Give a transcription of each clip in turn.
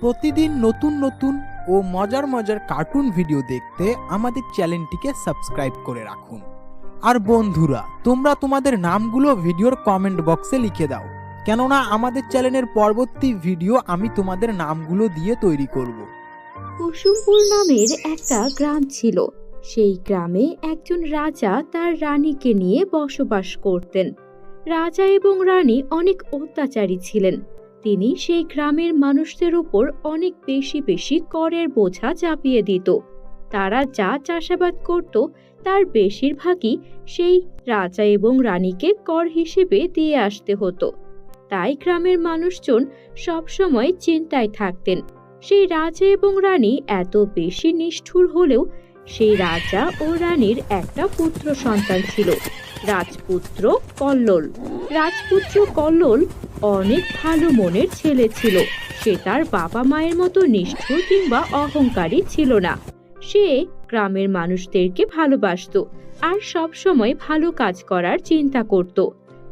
প্রতিদিন নতুন নতুন ও মজার মজার কার্টুন ভিডিও দেখতে আমাদের চ্যানেলটিকে সাবস্ক্রাইব করে রাখুন। আর বন্ধুরা, তোমরা তোমাদের নামগুলো ভিডিওর কমেন্ট বক্সে লিখে দাও, কেননা আমাদের চ্যানেলের পরবর্তী ভিডিও আমি তোমাদের নামগুলো দিয়ে তৈরি করব। কুসুমপুর নামের একটা গ্রাম ছিল। সেই গ্রামে একজন রাজা তার রানীকে নিয়ে বসবাস করতেন। রাজা এবং রানী অনেক অত্যাচারী ছিলেন। তিনি সেই গ্রামের মানুষদের উপর অনেক বেশি করের বোঝা চাপিয়ে দিত। তারা যা চাষাবাদ করত তার বেশিরভাগই সেই রাজা এবং রানীকে কর হিসেবে দিয়ে আসতে হতো। তাই গ্রামের মানুষজন সবসময় চিন্তায় থাকতেন। সেই রাজা এবং রানী এত বেশি নিষ্ঠুর হলেও সেই রাজা ও রানীর একটা পুত্র সন্তান ছিল, রাজপুত্র কল্লোল। রাজপুত্র কল্লোল অনেক ভালো মনের ছেলে ছিল। সে তার বাবা মায়ের মতো নিষ্ঠুর কিংবা অহংকারী ছিল না। সে গ্রামের মানুষদেরকে ভালোবাসতো আর সব সময় ভালো কাজ করার চিন্তা করত।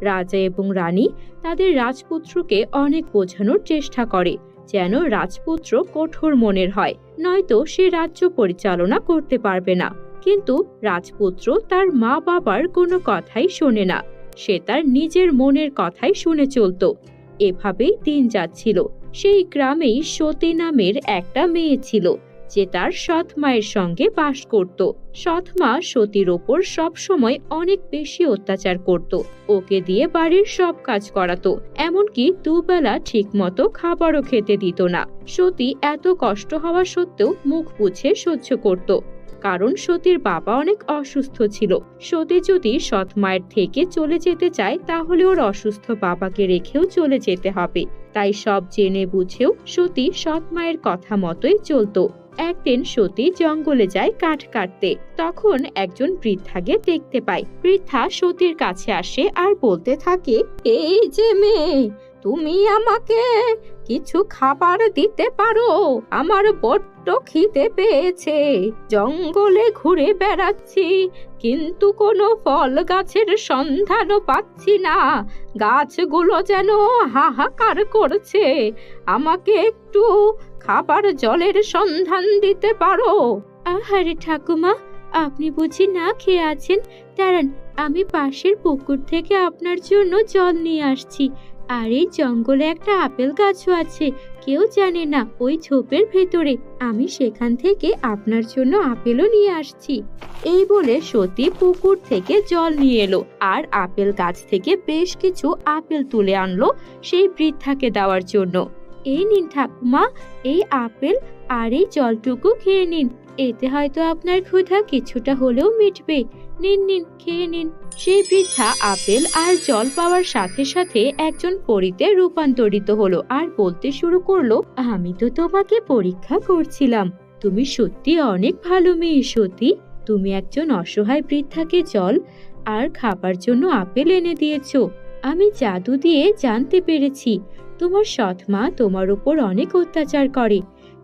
রাজা এবং রানী তাদের রাজপুত্রকে অনেক বোঝানোর চেষ্টা করে যেন রাজপুত্র কঠোর মনের হয়, নয়তো সে রাজ্য পরিচালনা করতে পারবে না। কিন্তু রাজপুত্র তার মা বাবার কোনো কথাই শোনে না। সে তার নিজের মনের কথাই শুনে চলত। এভাবেই দিন যাচ্ছিল। সেই গ্রামেই সতী নামের একটা মেয়ে ছিল, যে তার সৎ মায়ের সঙ্গে বাস করত। সৎ মা সতীর ওপর সবসময় অনেক বেশি অত্যাচার করত। ওকে দিয়ে বাড়ির সব কাজ করাতো, এমনকি দুবেলা ঠিক মতো খাবারও খেতে দিত না। সতী এত কষ্ট হওয়া সত্ত্বেও মুখ বুঝে সহ্য করত, কারণ সতীর বাবা অনেক অসুস্থ ছিল। সতী যদি সৎ মায়ের থেকে চলে যেতে চায় তাহলে ওর অসুস্থ বাবাকে রেখেও চলে যেতে হবে। তাই সব জেনে বুঝেও সতী সৎ মায়ের কথা মতোই চলতো। একদিন সতী জঙ্গলে যায় কাঠ কাটতে। তখন একজন বৃদ্ধাকে দেখতে পায়। বৃদ্ধা সতীর কাছে আসে আর বলতে থাকে, এই যে মেয়ে, তুমি আমাকে কিছু খাবার দিতে পারো? আমার বড্ড খিদে পেয়েছে। জঙ্গলে ঘুরে বেড়াচ্ছি, কিন্তু কোনো ফল গাছের সন্ধানও পাচ্ছি না। গাছগুলো যেন হাহাকার করছে। আমাকে একটু খাবার জলের সন্ধান দিতে পারো? আহারে ঠাকুমা, আপনি বুঝি না খেয়ে আছেন? দাঁড়ান, আমি পাশের পুকুর থেকে আপনার জন্য জল নিয়ে আসছি। আর এই জঙ্গলে একটা আপেল গাছও আছে, কেউ জানে না, ওই ঝোপের ভেতরে। আমি সেখান থেকে আপনার জন্য আপেলও নিয়ে আসছি। এই বলে সতী পুকুর থেকে জল নিয়ে এলো আর আপেল গাছ থেকে বেশ কিছু আপেল তুলে আনলো সেই বৃদ্ধাকে দেওয়ার জন্য। এই নিন ঠাকুমা, এই আপেল আর এই জলটুকু খেয়ে নিন। এতে হয়তো আপনার ক্ষুধা কিছুটা হলেও মিটবে। নিন নিন, খেয়ে নিন। সেই বৃদ্ধা আপেল আর জল পাওয়ার সাথে সাথে একজন পরীতে রূপান্তরিত হলো আর বলতে শুরু করলো, আমি তো তোমাকে পরীক্ষা করছিলাম। তুমি সত্যি অনেক ভালো মেয়ে সতী। তুমি একজন অসহায় বৃদ্ধাকে জল আর খাবার জন্য আপেল এনে দিয়েছো। আমি জাদু দিয়ে জানতে পেরেছি তোমার সৎ মা তোমার উপর অনেক অত্যাচার করে,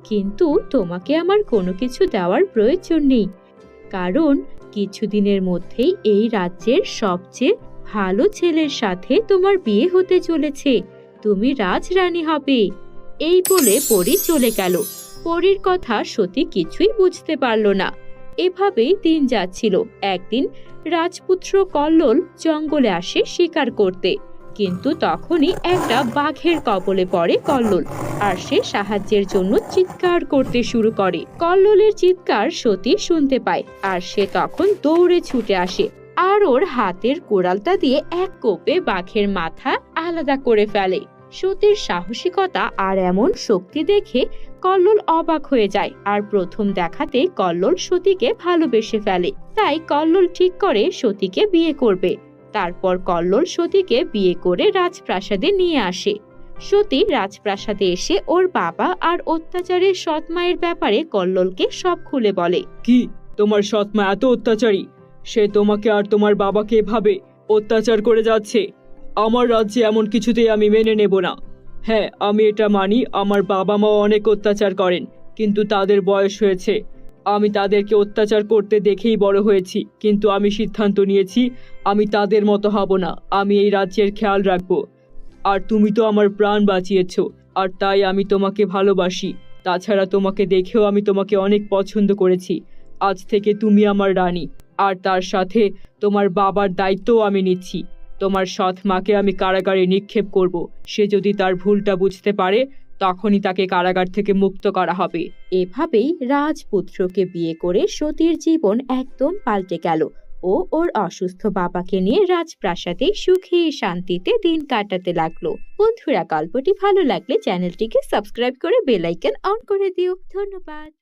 কিন্তু তোমাকে আমার কোনো কিছু দেওয়ার প্রয়োজন নেই, কারণ কিছুদিনের মধ্যেই এই রাজ্যের সবচেয়ে ভালো ছেলের সাথে তোমার বিয়ে হতে চলেছে। তুমি রাজরানী হবে। এই বলে পরী চলে গেল। পরীর কথা সতী কিছুই বুঝতে পারল না। এভাবেই দিন যাচ্ছিল। একদিন রাজপুত্র কল্লোল জঙ্গলে আসে শিকার করতে, কিন্তু তখনই একটা বাঘের কবলে পড়ে কল্লোল আর সে সাহায্যের জন্য চিৎকার করতে শুরু করে। কল্লোলের চিৎকার সতী শুনতে পায় আর সে তখন দৌড়ে ছুটে আসে আর ওর হাতের কোড়ালটা দিয়ে এক কোপে বাঘের মাথা আলাদা করে ফেলে। সতীর সাহসিকতা আর এমন শক্তি দেখে কল্লোল অবাক হয়ে যায় আর প্রথম দেখাতেই কল্লোল সতীকে ভালোবেসে ফেলে। তাই কল্লোল ঠিক করে সতীকে বিয়ে করবে। তারপর কল্লোল সতীকে বিয়ে করে রাজপ্রাসাদে নিয়ে আসে। সতী রাজপ্রাসাদে এসে ওর বাবা আর অত্যাচারের সৎ মায়ের ব্যাপারে কল্লোলকে সব খুলে বলে। কি, তোমার সৎ মা এত অত্যাচারী? সে তোমাকে আর তোমার বাবাকে এভাবে অত্যাচার করে যাচ্ছে। আমার রাজ্যে এমন কিছুতেই আমি মেনে নেব না। হ্যাঁ, আমি এটা মানি, আমার বাবা মা অনেক অত্যাচার করেন, কিন্তু তাদের বয়স হয়েছে। আমি তাদেরকে অত্যাচার করতে দেখেই বড় হয়েছি, কিন্তু আমি সিদ্ধান্ত নিয়েছি আমি তাদের মতো হব না। আমি এই রাজ্যের খেয়াল রাখবো। আর তুমি তো আমার প্রাণ বাঁচিয়েছো, আর তাই আমি তোমাকে ভালোবাসি। তাছাড়া তোমাকে দেখেও আমি তোমাকে অনেক পছন্দ করেছি। আজ থেকে তুমি আমার রানী, আর তার সাথে তোমার বাবার দায়িত্বও আমি নিচ্ছি। তোমার সৎ মাকে আমি কারাগারে নিক্ষেপ করব। সে যদি তার ভুলটা বুঝতে পারে, তখনই তাকে কারাগার থেকে মুক্ত করা হবে। এভাবেই রাজপুত্রকে বিয়ে করে সতীর জীবন একদম পাল্টে গেল। ও ওর অসুস্থ বাবাকে নিয়ে রাজপ্রাসাদে সুখে শান্তিতে দিন কাটাতে লাগলো। বন্ধুরা, গল্পটি ভালো লাগলে চ্যানেলটিকে সাবস্ক্রাইব করে বেল আইকন অন করে দিও। ধন্যবাদ।